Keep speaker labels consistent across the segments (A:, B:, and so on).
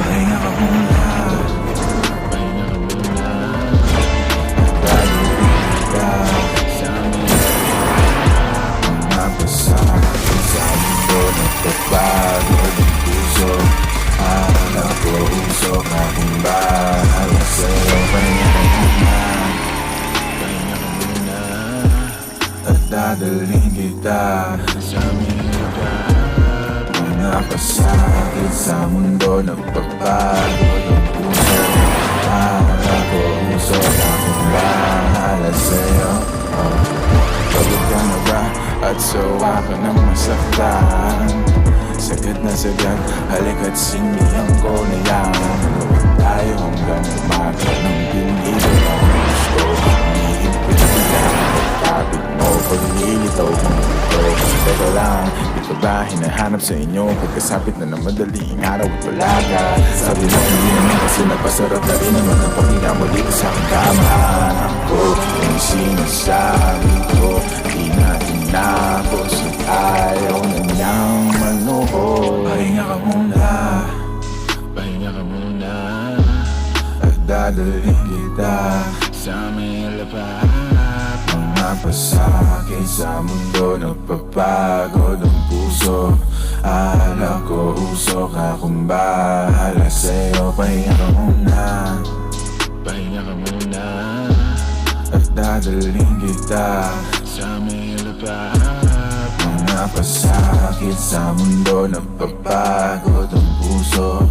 A: Pahinga ka muna, pahinga ka muna. Dadalhin kita sa amin. Mga pasakit sa mundo, nagpapago ng puso. Akala ko usok akong bahala sa'yo. Pahinga ka muna, pahinga ka muna. At dadalhin kita sa amin. Mga pasakit sa mundo, nagpapago ng puso. Akala ko usok akong bahala sa'yo. Pagod ka na ba at sawa ka ng masaktan? Sagad na sagad, halika't sindihan ko na yan. Huwag tayo hanggang umaga ng pinili ang gusto. Umiipit ko lang pagkapit mo, paglilitaw kong ito. Teka lang, di ka ba hinahanap sa inyo? Pagkasapit na ng madaling araw at wala ka. Sabi mo hindi naman kasi nagpasarap na rin naman ang paghinga mo dito sa aking kama. Ako, yung sinasabi ko, di natin tapos at ayaw na niyang manuhod. Pahinga ka muna, pahinga ka muna. At dadalhin kita sa may lapat. Mga pasakit sa mundo, nagpapagod ang puso. Akala ko usok akong bahala sa'yo. Pahinga ka muna, pahinga ka muna. At dadalhin kita sa may lapat. Mga pasakit sa mundo, nagpapagod ang puso.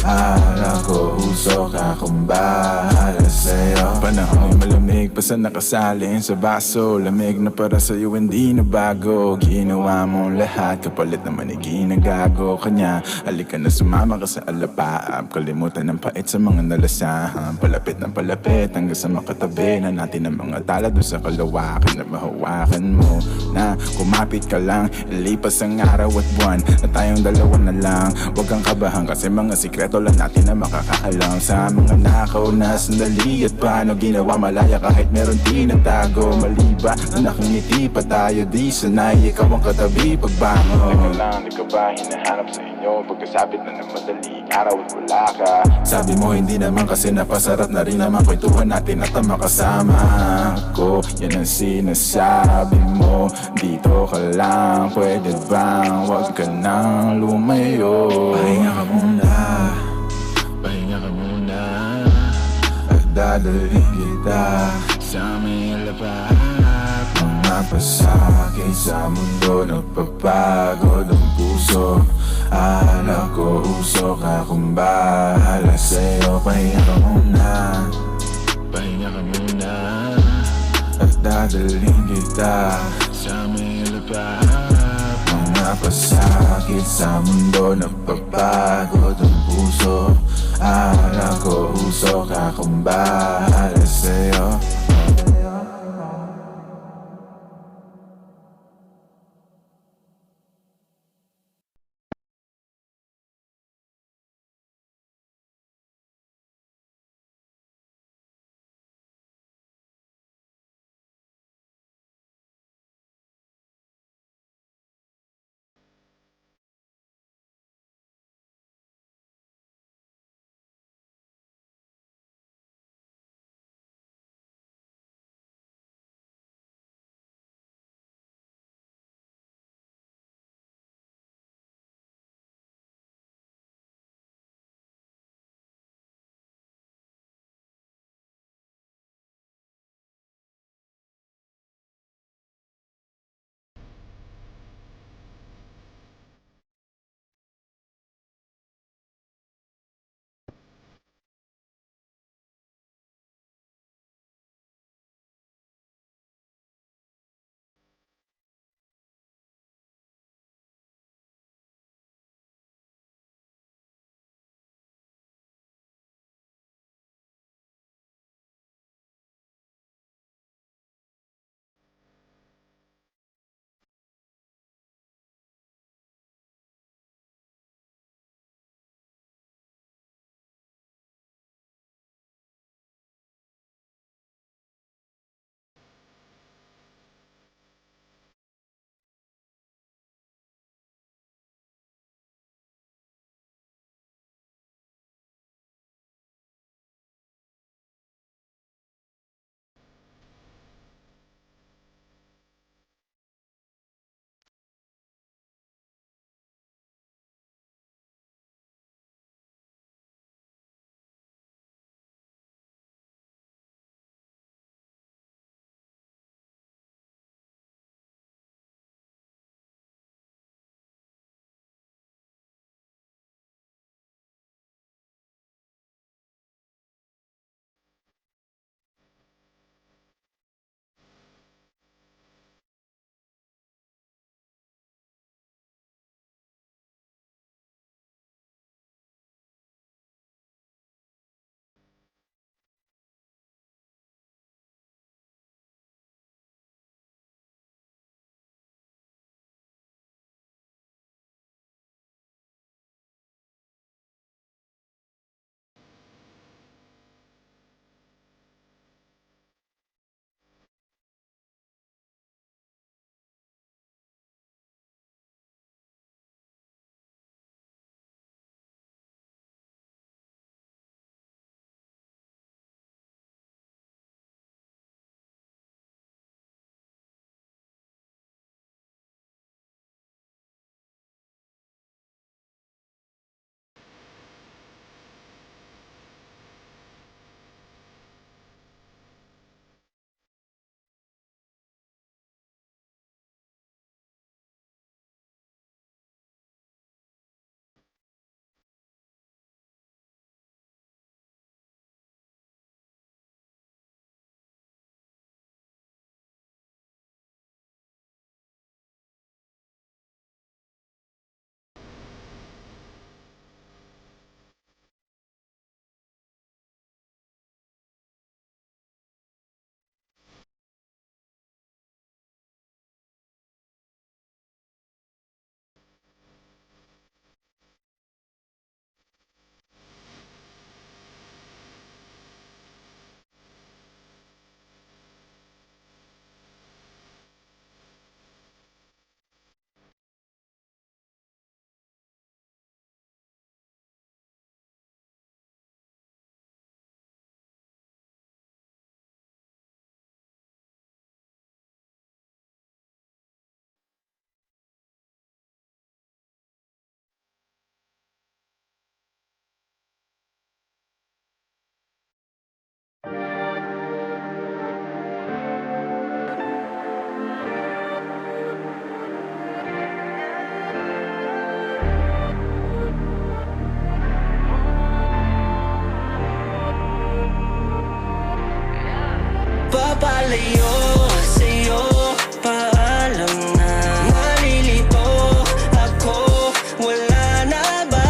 A: Akala ko usok akong bahala sa'yo. Panahon malamig pa sa nakasalin sa baso. Lamig na para sa'yo hindi na bago. Ginawa mong lahat kapalit naman ay ginagago kanya. Halika na sumama ka sa alapaap. Kalimutan ng pait sa mga nalasahan. Palapit ng palapit hanggang sa makatabi na natin ang mga tala doon sa kalawakan. Na mahawakan mo na kumapit ka lang. Ilipas ang araw at buwan na tayong dalawa na lang. Huwag kang kabahan kasi mga sikreto lang natin na makakaalam. Sa mga nakaw na sandali at paano ginawa malaya kahit meron tinatago. Maliba na nakangiti pa tayo di sanay. Ikaw ang katabi pagbangon. Teka lang, di ka ba hinahanap sa inyo? Pagkasabit na ng madaling araw at wala ka. Sabi mo hindi naman kasi napasarap na rin naman kwentuhan natin at ang makasama ko. Yan ang sinasabi mo, dito ka lang. Pwede bang wag ka nang lumayo? Pahinga ka muna, pahinga ka muna. At dadalhin kita sa may lapat. Mga pasakit sa mundo, nagpapagod ang puso. Akala ko usok akong bahala sa'yo. Pahinga ka muna, pahinga ka muna. At dadalhin kita sa may lapat. Mga pasakit sa mundo, nagpapagod ang puso. Akala ko usok akong bahala sa'yo.
B: Papalayo sa'yo, paalam na. Nalilito ako, wala na ba?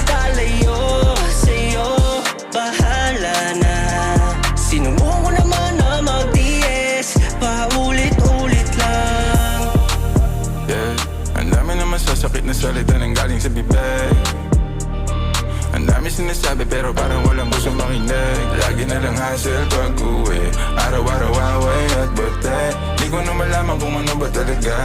B: Papalayo sa'yo, bahala na. Sinubukan ko naman na mag-DS, paulit-ulit lang.
A: Yeah, ang dami na masasakit na salita nang galing sa bibig. Ang dami sinasabi pero parang walang gustong makinig. Lagi na lang hassle pag uwi, araw-araw away at bate. Di ko na malaman kung ano ba talaga.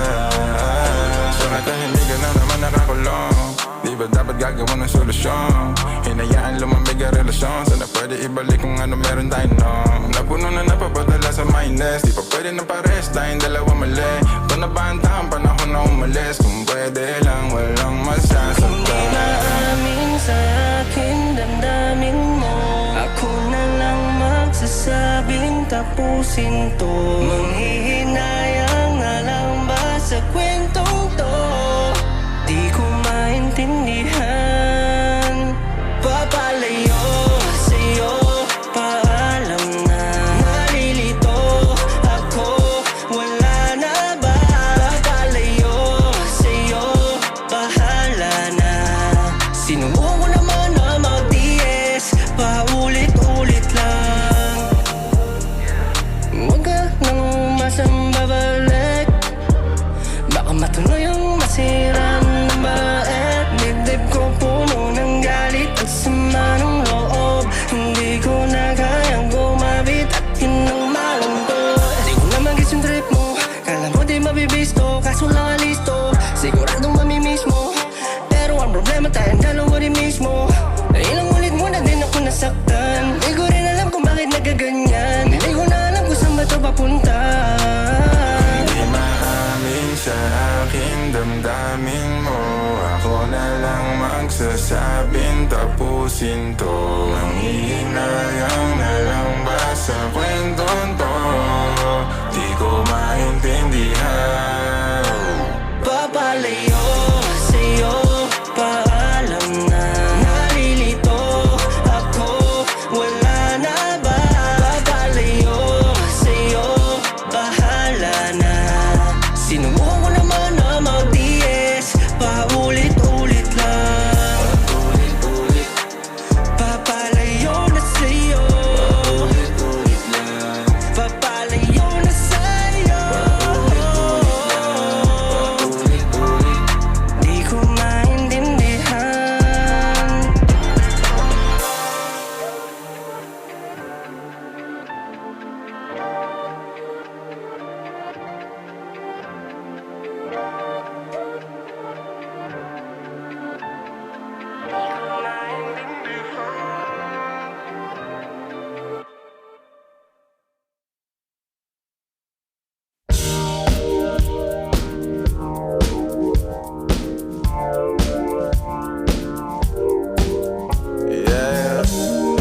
A: Sa katahimikan na naman nakakulong. Di ba dapat gagawa ng solusyon? Hinayaan lumamig ang relasyon. Sana pwede ibalik kung ano meron tayo noon. Napuno na napapadala sa mindless. Di pa pwede na pares, tayong dalawa mali. Ito na ba ang taong panahon na umalis? Kung pwede lang, walang masasaktan.
B: Hindi maamin sa akin damdamin mo. Ako na lang magsasabing tapusin to. Manghihinayang na lang ba sa kwentong to? Di ko maintindihan. Papalayo sa'yo, paalam na. Nalilito ako, wala na ba? Papalayo sa'yo, bahala na. Sinubukan ko naman na mag-DS, paulit-ulit lang. Huwag ka nang umasang babalik, baka matuloy ang masira ng bait. Dibdib ko puno ng galit at sama ng loob. Hindi ko na kayang gumabit at yun ang malungkot. Di ko na mag-gets yung trip mo, kala mo di mabibisto, kaso lang alisto. Siguradong mamimiss mo, pero ang problema tayong dalawa rin mismo. Ilang ulit mo na din ako nasaktan. Di ko rin alam kung bakit nagaganyan. Hindi ko na alam kung saan ba ito papunta.
A: Hindi maamin sa akin damdamin mo. Ako na lang magsasabing tapusin to. Manghihinayang na lang ba sa kwento?